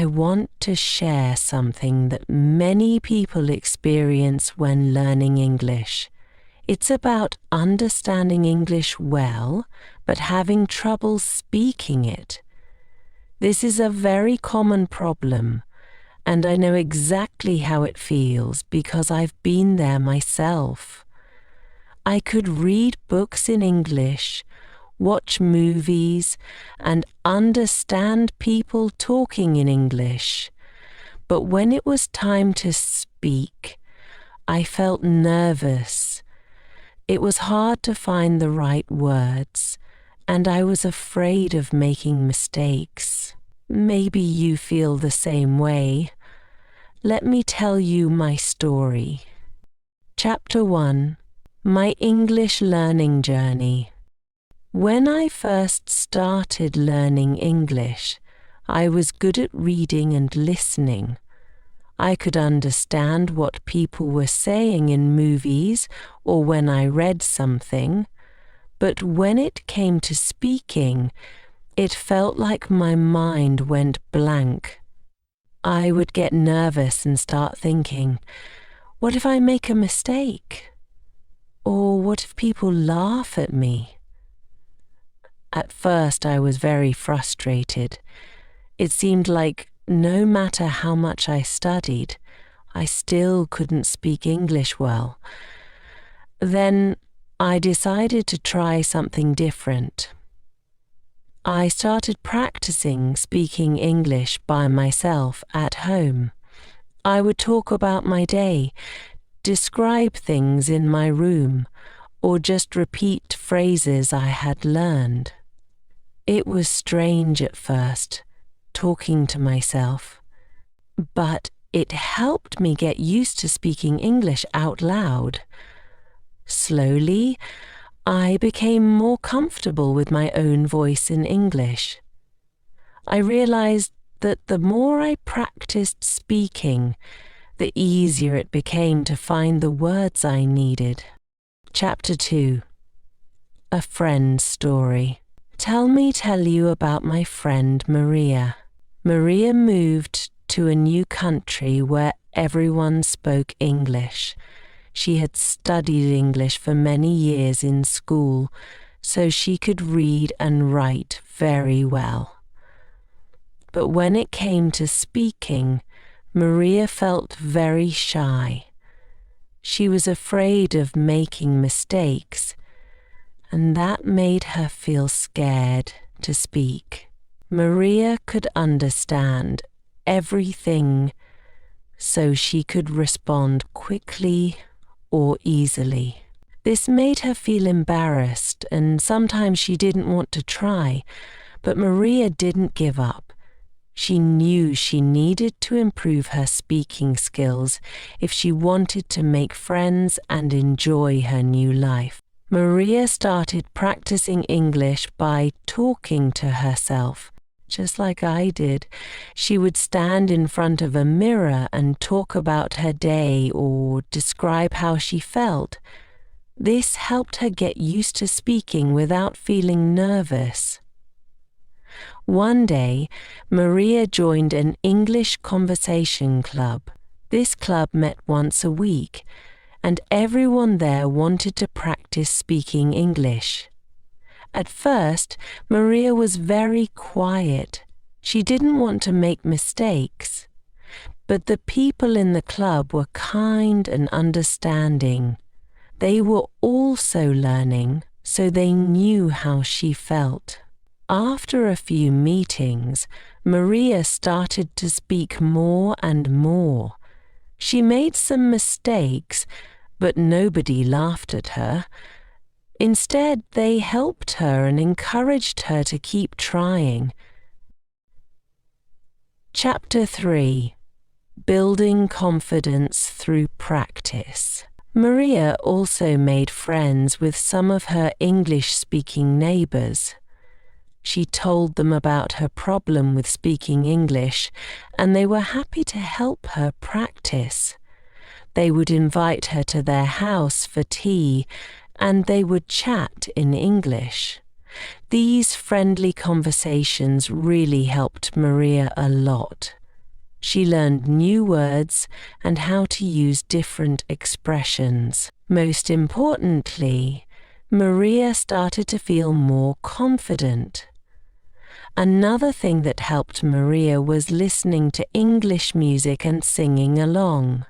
I want to share something that many people experience when learning English. It's about understanding English well, but having trouble speaking it. This is a very common problem, and I know exactly how it feels because I've been there myself. I could read books in English, watch movies, and understand people talking in English. But when it was time to speak, I felt nervous. It was hard to find the right words, and I was afraid of making mistakes. Maybe you feel the same way. Let me tell you my story. Chapter 1. My English Learning Journey. When I first started learning English, I was good at reading and listening. I could understand what people were saying in movies or when I read something, but when it came to speaking, it felt like my mind went blank. I would get nervous and start thinking, what if I make a mistake? Or what if people laugh at me? At first, I was very frustrated. It seemed like no matter how much I studied, I still couldn't speak English well. Then I decided to try something different. I started practicing speaking English by myself at home. I would talk about my day, describe things in my room, or just repeat phrases I had learned. It was strange at first, talking to myself, but it helped me get used to speaking English out loud. Slowly, I became more comfortable with my own voice in English. I realized that the more I practiced speaking, the easier it became to find the words I needed. Chapter 2. A Friend's Story. Tell you about my friend Maria. Maria moved to a new country where everyone spoke English. She had studied English for many years in school, so she could read and write very well. But when it came to speaking, Maria felt very shy. She was afraid of making mistakes, and that made her feel scared to speak. Maria could understand everything, so she could respond quickly or easily. This made her feel embarrassed, and sometimes she didn't want to try, but Maria didn't give up. She knew she needed to improve her speaking skills if she wanted to make friends and enjoy her new life. Maria started practicing English by talking to herself, just like I did. She would stand in front of a mirror and talk about her day or describe how she felt. This helped her get used to speaking without feeling nervous. One day, Maria joined an English conversation club. This club met once a week, and everyone there wanted to practice speaking English. At first, Maria was very quiet. She didn't want to make mistakes. But the people in the club were kind and understanding. They were also learning, so they knew how she felt. After a few meetings, Maria started to speak more and more. She made some mistakes, but nobody laughed at her. Instead, they helped her and encouraged her to keep trying. Chapter 3. Building Confidence Through Practice. Maria also made friends with some of her English-speaking neighbors. She told them about her problem with speaking English, and they were happy to help her practice. They would invite her to their house for tea, and they would chat in English. These friendly conversations really helped Maria a lot. She learned new words and how to use different expressions. Most importantly, Maria started to feel more confident. Another thing that helped Maria was listening to English music and singing along.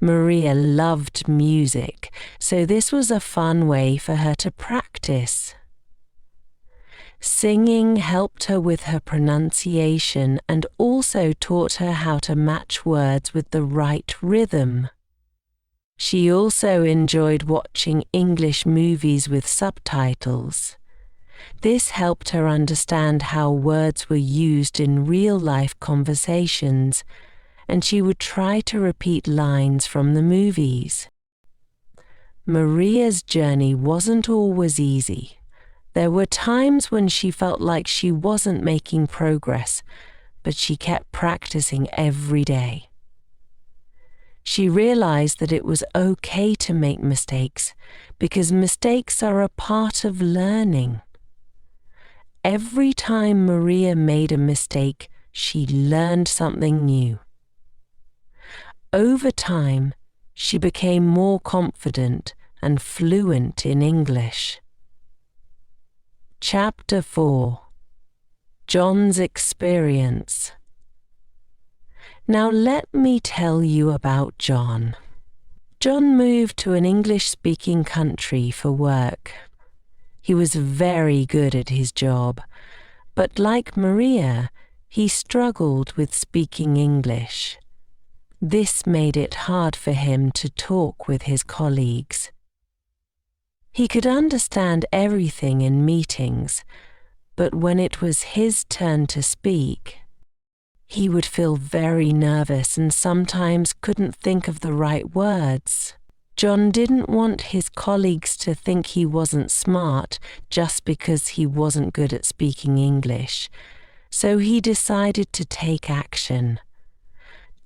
Maria loved music, so this was a fun way for her to practice. Singing helped her with her pronunciation and also taught her how to match words with the right rhythm. She also enjoyed watching English movies with subtitles. This helped her understand how words were used in real-life conversations, and she would try to repeat lines from the movies. Maria's journey wasn't always easy. There were times when she felt like she wasn't making progress, but she kept practicing every day. She realized that it was okay to make mistakes because mistakes are a part of learning. Every time Maria made a mistake, she learned something new. Over time, she became more confident and fluent in English. Chapter 4. John's Experience. Now let me tell you about John. John moved to an English-speaking country for work. He was very good at his job, but like Maria, he struggled with speaking English. This made it hard for him to talk with his colleagues. He could understand everything in meetings, but when it was his turn to speak, he would feel very nervous and sometimes couldn't think of the right words. John didn't want his colleagues to think he wasn't smart just because he wasn't good at speaking English, so he decided to take action.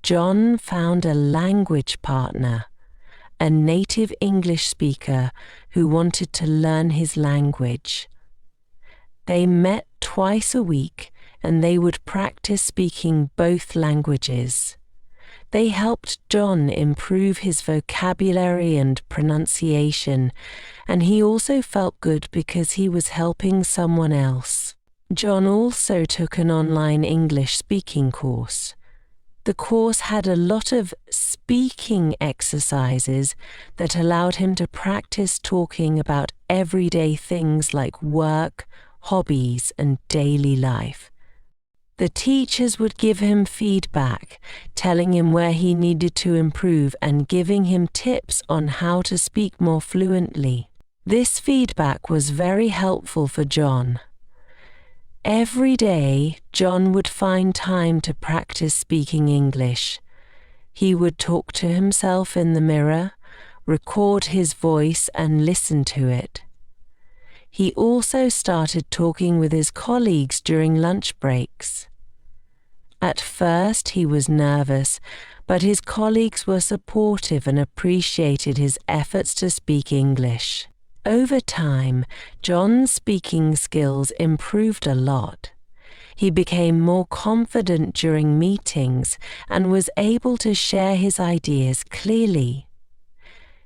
John found a language partner, a native English speaker who wanted to learn his language. They met twice a week and they would practice speaking both languages. They helped John improve his vocabulary and pronunciation, and he also felt good because he was helping someone else. John also took an online English speaking course. The course had a lot of speaking exercises that allowed him to practice talking about everyday things like work, hobbies, and daily life. The teachers would give him feedback, telling him where he needed to improve and giving him tips on how to speak more fluently. This feedback was very helpful for John. Every day, John would find time to practice speaking English. He would talk to himself in the mirror, record his voice, and listen to it. He also started talking with his colleagues during lunch breaks. At first, he was nervous, but his colleagues were supportive and appreciated his efforts to speak English. Over time, John's speaking skills improved a lot. He became more confident during meetings and was able to share his ideas clearly.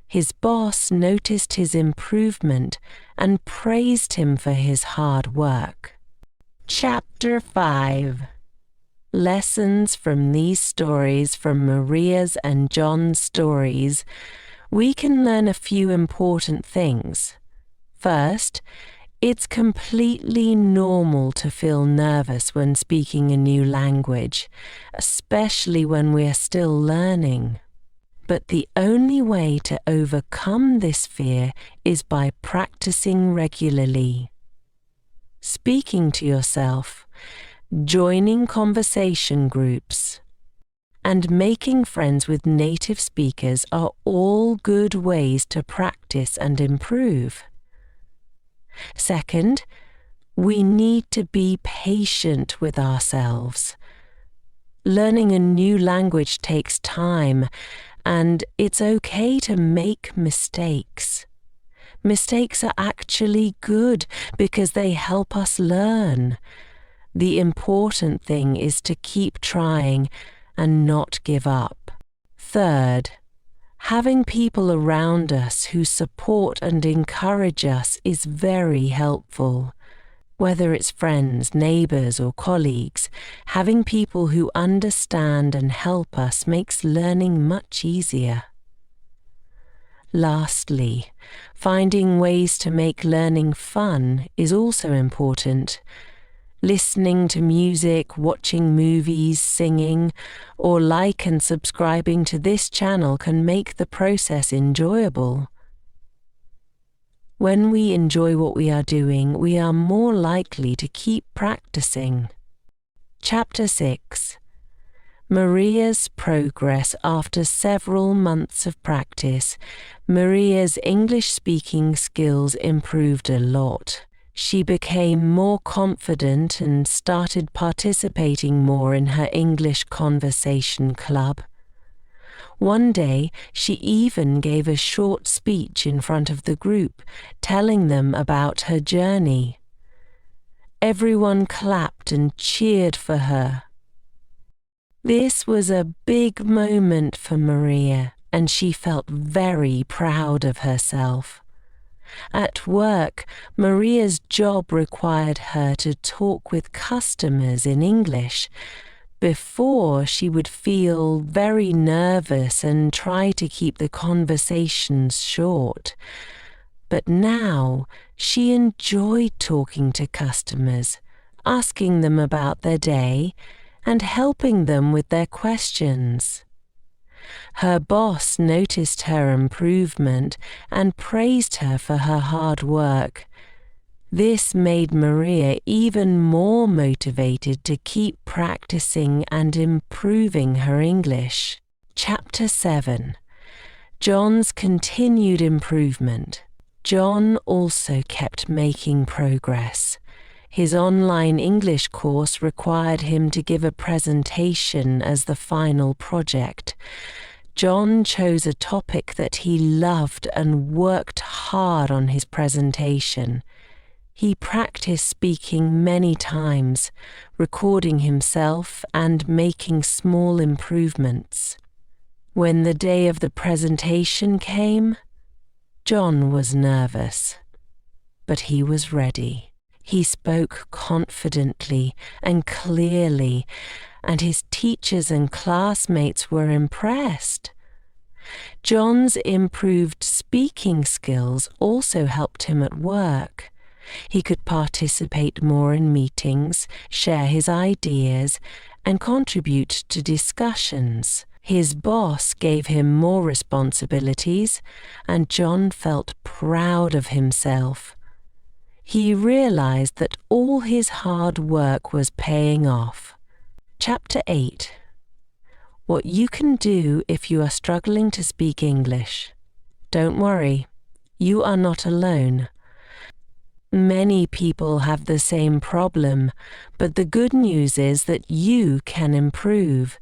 His boss noticed his improvement and praised him for his hard work. Chapter 5. Lessons from these stories, from Maria's and John's stories. We can learn a few important things. First, it's completely normal to feel nervous when speaking a new language, especially when we're still learning. But the only way to overcome this fear is by practicing regularly. Speaking to yourself, joining conversation groups, and making friends with native speakers are all good ways to practice and improve. Second, we need to be patient with ourselves. Learning a new language takes time, and it's okay to make mistakes. Mistakes are actually good because they help us learn. The important thing is to keep trying and not give up. Third, having people around us who support and encourage us is very helpful. Whether it's friends, neighbours, or colleagues, having people who understand and help us makes learning much easier. Lastly, finding ways to make learning fun is also important. Listening to music, watching movies, singing, or like and subscribing to this channel can make the process enjoyable. When we enjoy what we are doing, we are more likely to keep practicing. Chapter 6. Maria's progress after several months of practice. Maria's English-speaking skills improved a lot. She became more confident and started participating more in her English conversation club. One day, she even gave a short speech in front of the group, telling them about her journey. Everyone clapped and cheered for her. This was a big moment for Maria, and she felt very proud of herself. At work, Maria's job required her to talk with customers in English. Before, she would feel very nervous and try to keep the conversations short. But now, she enjoyed talking to customers, asking them about their day, and helping them with their questions. Her boss noticed her improvement and praised her for her hard work. This made Maria even more motivated to keep practicing and improving her English. Chapter 7. John's continued improvement. John also kept making progress. His online English course required him to give a presentation as the final project. John chose a topic that he loved and worked hard on his presentation. He practiced speaking many times, recording himself and making small improvements. When the day of the presentation came, John was nervous, but he was ready. He spoke confidently and clearly, and his teachers and classmates were impressed. John's improved speaking skills also helped him at work. He could participate more in meetings, share his ideas, and contribute to discussions. His boss gave him more responsibilities, and John felt proud of himself. He realized that all his hard work was paying off. Chapter 8. What you can do if you are struggling to speak English. Don't worry, you are not alone. Many people have the same problem, but the good news is that you can improve.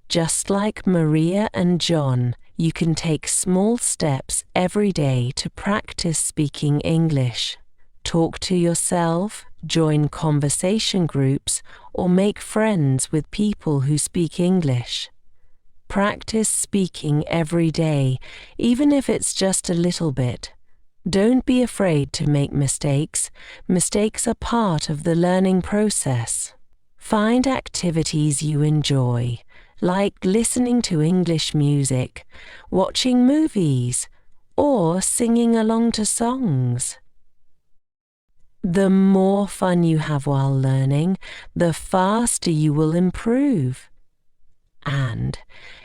Just like Maria and John, you can take small steps every day to practice speaking English. Talk to yourself, join conversation groups, or make friends with people who speak English. Practice speaking every day, even if it's just a little bit. Don't be afraid to make mistakes. Mistakes are part of the learning process. Find activities you enjoy, like listening to English music, watching movies, or singing along to songs. The more fun you have while learning, the faster you will improve. And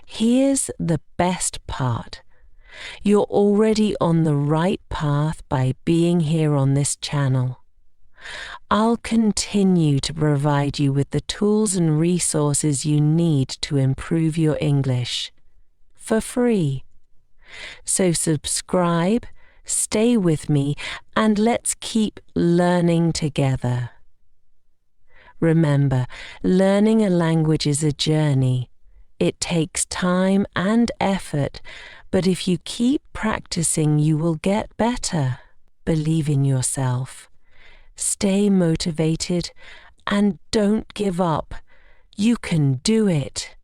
here's the best part. You're already on the right path by being here on this channel. I'll continue to provide you with the tools and resources you need to improve your English for free. So subscribe, stay with me, and let's keep learning together. Remember, learning a language is a journey. It takes time and effort, but if you keep practicing, you will get better. Believe in yourself. Stay motivated And don't give up. You can do it.